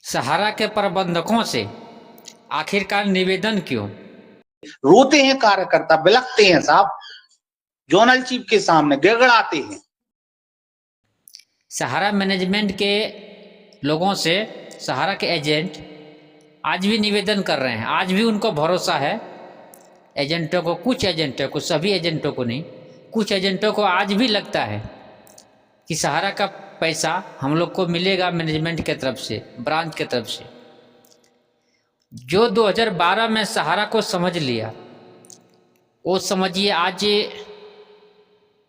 सहारा के प्रबंधकों से आखिरकार निवेदन क्यों? रोते हैं कार्यकर्ता, बिलखते हैं साहब, जोनल चीफ के सामने गिड़गिड़ाते हैं। सहारा मैनेजमेंट के लोगों से सहारा के एजेंट आज भी निवेदन कर रहे हैं। आज भी उनको भरोसा है एजेंटों को, कुछ एजेंटों को, सभी एजेंटों को नहीं, कुछ एजेंटों को आज भी लगता है कि सहारा का पैसा हम लोग को मिलेगा मैनेजमेंट के तरफ से, ब्रांच के तरफ से। जो 2012 में सहारा को समझ लिया वो समझिए आज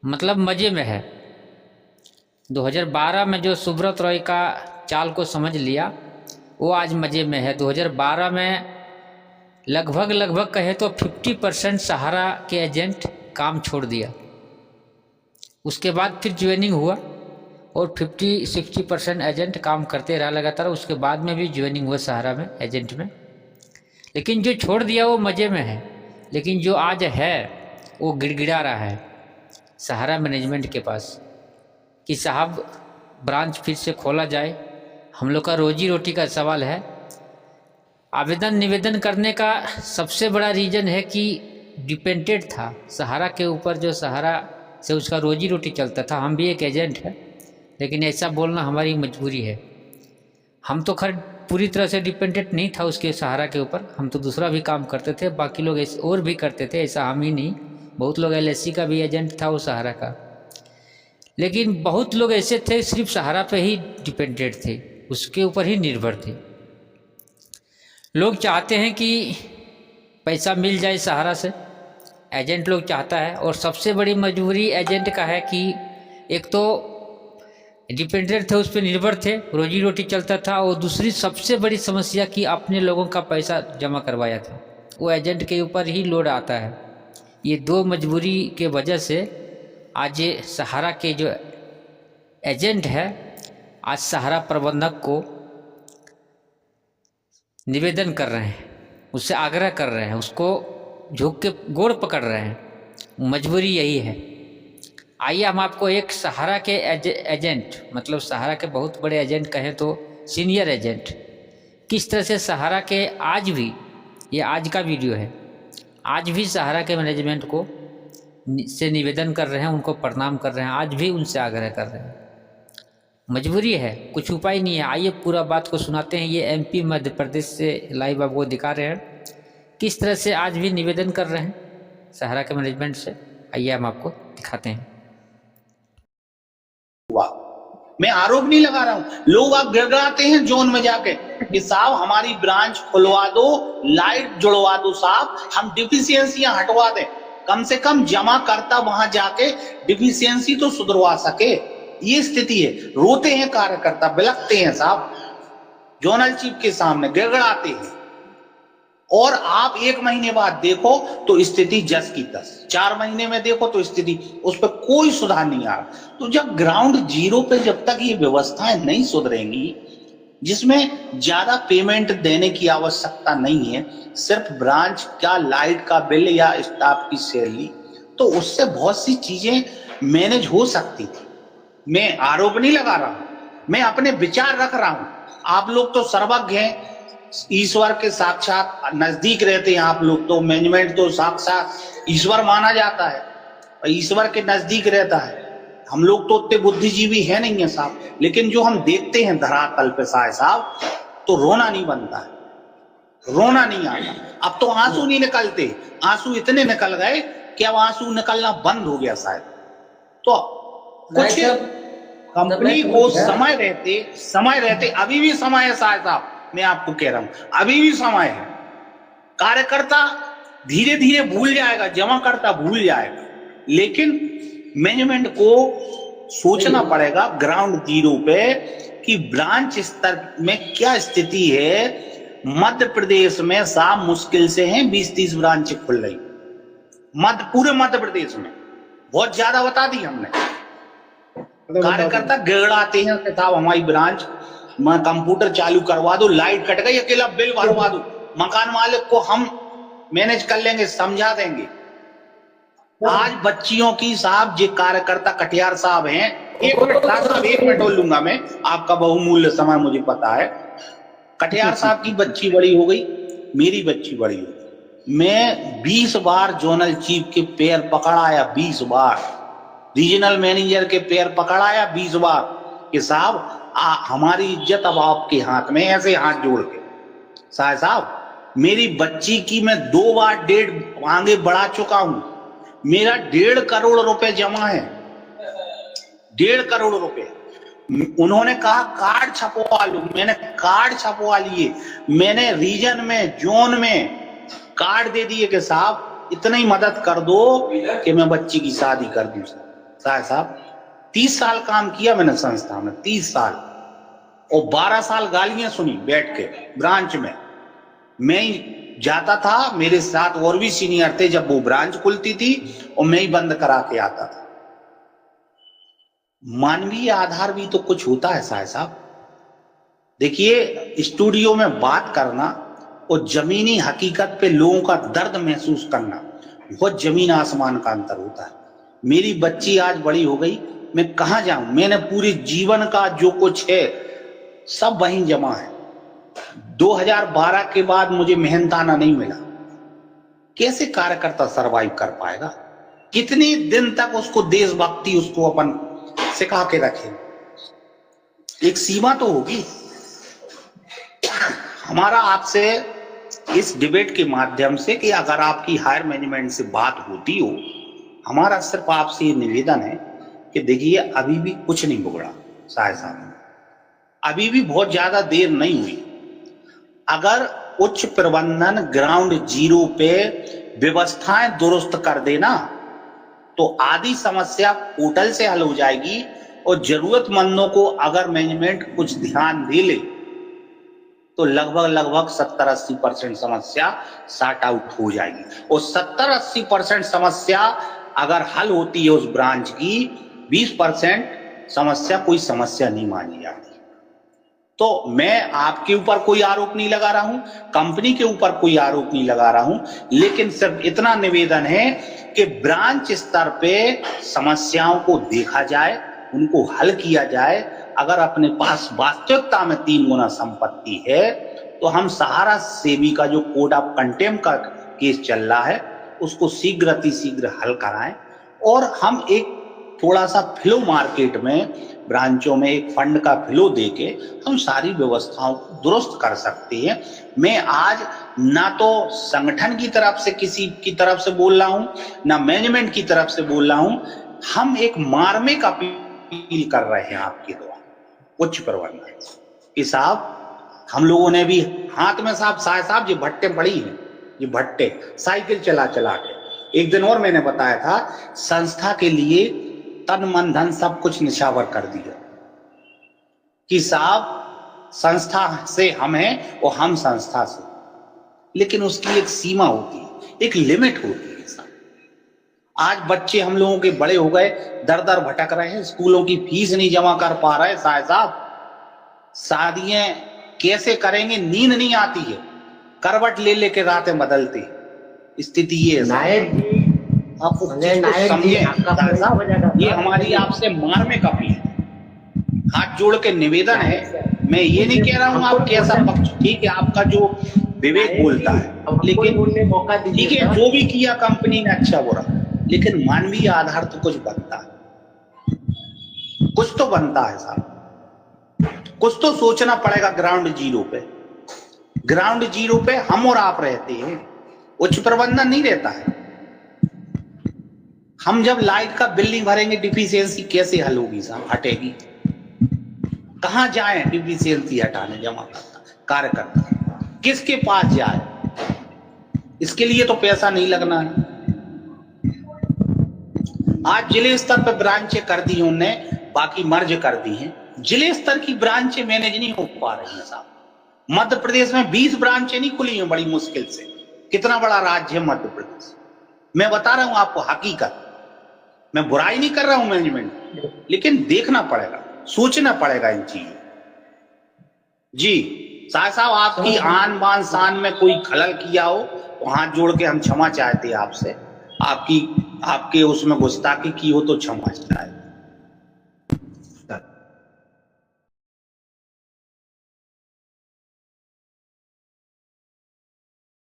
मतलब मज़े में है। 2012 में जो सुब्रत रॉय का चाल को समझ लिया वो आज मज़े में है। 2012 में लगभग कहे तो 50% सहारा के एजेंट काम छोड़ दिया। उसके बाद फिर ज्वाइनिंग हुआ और 50-60% एजेंट काम करते रहा लगातार। उसके बाद में भी ज्वाइनिंग हुआ सहारा में एजेंट में। लेकिन जो छोड़ दिया वो मज़े में है, लेकिन जो आज है वो गिड़गिड़ा रहा है सहारा मैनेजमेंट के पास कि साहब ब्रांच फिर से खोला जाए, हम लोग का रोजी रोटी का सवाल है। आवेदन निवेदन करने का सबसे बड़ा रीज़न है कि डिपेंडेंट था सहारा के ऊपर, जो सहारा से उसका रोजी रोटी चलता था। हम भी एक एजेंट है, लेकिन ऐसा बोलना हमारी मजबूरी है। हम तो खैर पूरी तरह से डिपेंडेंट नहीं था उसके सहारा के ऊपर, हम तो दूसरा भी काम करते थे, बाकी लोग ऐसे और भी करते थे, ऐसा हम ही नहीं। बहुत लोग LIC का भी एजेंट था वो सहारा का, लेकिन बहुत लोग ऐसे थे सिर्फ सहारा पे ही डिपेंडेंट थे, उसके ऊपर ही निर्भर थे। लोग चाहते हैं कि पैसा मिल जाए सहारा से, एजेंट लोग चाहता है। और सबसे बड़ी मजबूरी एजेंट का है कि एक तो डिपेंडेंट थे, उस पर निर्भर थे, रोजी रोटी चलता था, और दूसरी सबसे बड़ी समस्या कि अपने लोगों का पैसा जमा करवाया था, वो एजेंट के ऊपर ही लोड आता है। ये दो मजबूरी के वजह से आज ये सहारा के जो एजेंट है आज सहारा प्रबंधक को निवेदन कर रहे हैं, उससे आग्रह कर रहे हैं, उसको झुक के गोड़ पकड़ रहे हैं। मजबूरी यही है। आइए हम आपको एक सहारा के एजेंट, मतलब सहारा के बहुत बड़े एजेंट कहें तो सीनियर एजेंट, किस तरह से सहारा के आज भी, ये आज का वीडियो है, आज भी सहारा के मैनेजमेंट को से निवेदन कर रहे हैं, उनको प्रणाम कर रहे हैं, आज भी उनसे आग्रह कर रहे हैं। मजबूरी है, कुछ उपाय नहीं है। आइए पूरा बात को सुनाते हैं। ये MP मध्य प्रदेश से लाइव आपको दिखा रहे हैं किस तरह से आज भी निवेदन कर रहे हैं सहारा के मैनेजमेंट से। आइए हम आपको दिखाते हैं। मैं आरोप नहीं लगा रहा हूं, लोग आप गिड़गिड़ाते हैं जोन में जाके कि साहब हमारी ब्रांच खुलवा दो, लाइट जुड़वा दो साहब, हम डिफिशियंसियां हटवा दें, कम से कम जमा करता वहां जाके डिफिशियंसी तो सुधरवा सके। ये स्थिति है। रोते हैं कार्यकर्ता, बिलखते हैं साहब, जोनल चीफ के सामने गिड़गिड़ाते हैं। और आप 1 महीने बाद देखो तो स्थिति जस की तस, 4 महीने में देखो तो स्थिति, उस पर कोई सुधार नहीं आ रहा। तो जब ग्राउंड जीरो पे जब तक ये व्यवस्थाएं नहीं सुधरेंगी, जिसमें ज्यादा पेमेंट देने की आवश्यकता नहीं है, सिर्फ ब्रांच का लाइट का बिल या स्टाफ की सैलरी, तो उससे बहुत सी चीजें मैनेज हो सकती थी। मैं आरोप नहीं लगा रहा हूं, मैं अपने विचार रख रहा हूं। आप लोग तो सर्वज्ञ हैं, ईश्वर के साक्षात नजदीक रहते हैं आप लोग, तो मैनेजमेंट तो साक्षात ईश्वर माना जाता है, ईश्वर के नजदीक रहता है। हम लोग तो उतने बुद्धिजीवी है नहीं है साहब, लेकिन जो हम देखते हैं धरातल पे साहब, तो रोना नहीं बनता है, रोना नहीं आता। अब तो आंसू नहीं निकलते, आंसू इतने निकल गए कि अब आंसू निकलना बंद हो गया शायद। तो कुछ कंपनी को समय रहते अभी भी समय है साहब, मैं आपको कह रहा हूं अभी भी समय है। कार्यकर्ता धीरे धीरे भूल जाएगा, जमा करता भूल जाएगा, लेकिन मैनेजमेंट को सोचना पड़ेगा ग्राउंड जीरो पे कि ब्रांच स्तर में क्या स्थिति है। मध्य प्रदेश में साहब मुश्किल से हैं 20-30 ब्रांच खुल रही, पूरे मध्य प्रदेश में, बहुत ज्यादा बता दी हमने। कार्यकर्ता गिड़गिड़ाते हैं कि साहब हमारी ब्रांच में कंप्यूटर चालू करवा दो, लाइट कट गई, अकेला बिल भरवा दो, मकान मालिक को हम मैनेज कर लेंगे, समझा देंगे। आज बच्चियों की साहब जो कार्यकर्ता कटियार साहब हैं, 1 मिनट साहब, 1 मिनट बोल लूंगा मैं, आपका बहुमूल्य समय मुझे पता है। कटियार साहब की बच्ची बड़ी हो गई, मेरी बच्ची बड़ी हो गई। मैं 20 बार जोनल चीफ के पैर पकड़ आया, 20 बार रीजनल मैनेजर के पैर पकड़ आया, 20 बार कि साहब हमारी इज्जत अब आपके हाथ में, ऐसे हाथ जोड़ के। साहब मेरी बच्ची की मैं 2 बार डेट आगे बढ़ा चुका हूं, मेरा 1.5 करोड़ रुपए जमा है, 1.5 करोड़ रुपए। उन्होंने कहा कार्ड छपवा लो, मैंने कार्ड छपवा लिए, मैंने रीजन में जोन में कार्ड दे दिए कि साहब इतनी मदद कर दो कि मैं बच्ची की शादी कर दूं। साहब 30 साल काम किया मैंने संस्था में, 30 साल, और 12 साल गालियां सुनी बैठ के ब्रांच में। मैं ही जाता था, मेरे साथ और भी सीनियर थे जब वो ब्रांच खुलती थी, और मैं ही बंद करा के आता था। मानवीय आधार भी तो कुछ होता है साहब। देखिए, स्टूडियो में बात करना और जमीनी हकीकत पे लोगों का दर्द महसूस करना, बहुत जमीन आसमान का अंतर होता है। मेरी बच्ची आज बड़ी हो गई, मैं कहां जाऊं? मैंने पूरे जीवन का जो कुछ है सब वहीं जमा है। 2012 के बाद मुझे मेहनताना नहीं मिला। कैसे कार्यकर्ता सरवाइव कर पाएगा? कितने दिन तक उसको देशभक्ति उसको अपन सिखा के रखे? एक सीमा तो होगी। हमारा आपसे इस डिबेट के माध्यम से कि अगर आपकी हायर मैनेजमेंट से बात होती हो, हमारा सिर्फ आपसे ये निवेदन है कि देखिए अभी भी कुछ नहीं बिगड़ा साहब, अभी भी बहुत ज्यादा देर नहीं हुई। अगर उच्च प्रबंधन ग्राउंड जीरो पे व्यवस्थाएं दुरुस्त कर देना तो आधी समस्या पोर्टल से हल हो जाएगी, और जरूरतमंदों को अगर मैनेजमेंट कुछ ध्यान दे ले तो लगभग 70-80% समस्या सॉर्ट आउट हो जाएगी। और 70-80% समस्या अगर हल होती है उस ब्रांच की, 20% समस्या कोई समस्या नहीं मानी जाती। तो मैं आपके ऊपर कोई आरोप नहीं लगा रहा हूं, कंपनी के ऊपर कोई आरोप नहीं लगा रहा हूं, लेकिन सिर्फ इतना निवेदन है कि ब्रांच स्तर पे समस्याओं को देखा जाए, उनको हल किया जाए। अगर अपने पास वास्तविकता में 3 गुना संपत्ति है तो हम सहारा सेवी का जो कोड ऑफ कंटेम्प्ट का केस चल रहा है उसको शीघ्र हल कराएं, और हम एक थोड़ा सा फ्लो मार्केट में ब्रांचों में एक फंड का फ्लो देके हम सारी व्यवस्थाओं को दुरुस्त कर सकते हैं। मैं आज ना तो संगठन की तरफ से किसी की तरफ से बोल रहा हूं, ना मैनेजमेंट की तरफ से बोल रहा हूं, हम एक मार्मिक अपील कर रहे हैं आपके द्वारा उच्च प्रबंधन कि साहब हम लोगों ने भी हाथ में साहब ये भट्टे पड़ी हैं, ये भट्टे साइकिल चला के। एक दिन और मैंने बताया था, संस्था के लिए तन मन धन सब कुछ निछावर कर दिया कि साहब संस्था से हम हैं और हम संस्था से, लेकिन उसकी एक सीमा होती है, एक लिमिट होती है। आज बच्चे हम लोगों के बड़े हो गए, दर दर भटक रहे हैं, स्कूलों की फीस नहीं जमा कर पा रहे साहब, शादियां कैसे करेंगे नींद नहीं आती है, करवट ले लेके रातें बदलती स्थिति ये है। आप समझे ये हमारी आपसे मार्मिक अपील है, हाथ जोड़ के निवेदन है। मैं ये नहीं कह रहा हूं आप कैसा पक्ष, ठीक है आपका जो विवेक बोलता है, लेकिन ठीक है जो भी किया कंपनी ने अच्छा बुरा, लेकिन मानवीय आधार तो कुछ बनता है, कुछ तो बनता है साहब, कुछ तो सोचना पड़ेगा। ग्राउंड जीरो पे हम और आप रहते हैं, उच्च प्रबंधन नहीं रहता है। हम जब लाइट का बिल नहीं भरेंगे डिफिशियंसी कैसे हल होगी साहब, हटेगी कहां जाए डिफिशियंसी हटाने? जमा करता कार्यकर्ता किसके पास जाए? इसके लिए तो पैसा नहीं लगना है। आज जिले स्तर पर ब्रांचें कर दी उनने, बाकी मर्ज कर दी हैं। जिले स्तर की ब्रांचें मैनेज नहीं हो पा रही हैं साहब। मध्य प्रदेश में 20 ब्रांचें नहीं खुली हैं बड़ी मुश्किल से। कितना बड़ा राज्य है मध्य प्रदेश, मैं बता रहा हूं आपको हकीकत। मैं बुराई नहीं कर रहा हूं मैनेजमेंट, लेकिन देखना पड़ेगा, सोचना पड़ेगा इन चीजों। जी साहब, आपकी आन बान शान में कोई खलल किया हो तो हाथ जोड़ के हम क्षमा चाहते हैं आपसे। आपके उसमें गुस्ताखी की हो तो क्षमा चाहते।